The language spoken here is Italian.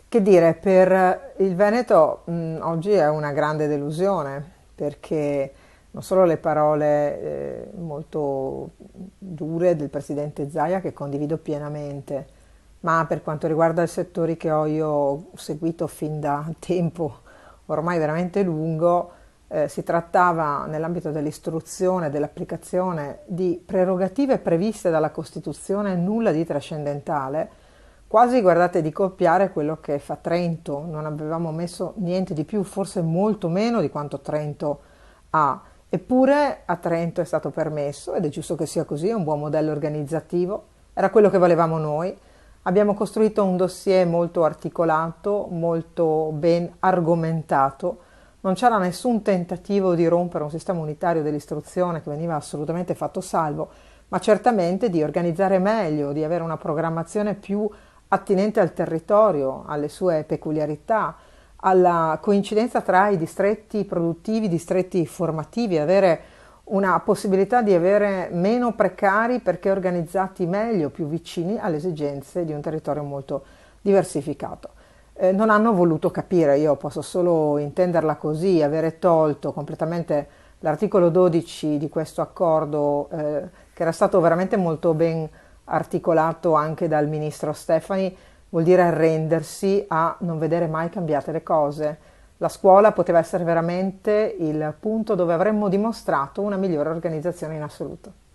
Che dire, per il Veneto oggi è una grande delusione perché non solo le parole molto dure del presidente Zaia che condivido pienamente, ma per quanto riguarda i settori che ho io seguito fin da tempo ormai veramente lungo, si trattava nell'ambito dell'istruzione, dell'applicazione di prerogative previste dalla Costituzione, nulla di trascendentale, quasi guardate di copiare quello che fa Trento, non avevamo messo niente di più, forse molto meno di quanto Trento ha, eppure a Trento è stato permesso ed è giusto che sia così, è un buon modello organizzativo, era quello che volevamo noi. Abbiamo costruito un dossier molto articolato, molto ben argomentato, non c'era nessun tentativo di rompere un sistema unitario dell'istruzione che veniva assolutamente fatto salvo, ma certamente di organizzare meglio, di avere una programmazione più attinente al territorio, alle sue peculiarità, alla coincidenza tra i distretti produttivi, i distretti formativi, avere una possibilità di avere meno precari perché organizzati meglio, più vicini alle esigenze di un territorio molto diversificato. Non hanno voluto capire, io posso solo intenderla così, avere tolto completamente l'articolo 12 di questo accordo, che era stato veramente molto ben articolato anche dal ministro Stefani, vuol dire arrendersi a non vedere mai cambiate le cose. La scuola poteva essere veramente il punto dove avremmo dimostrato una migliore organizzazione in assoluto.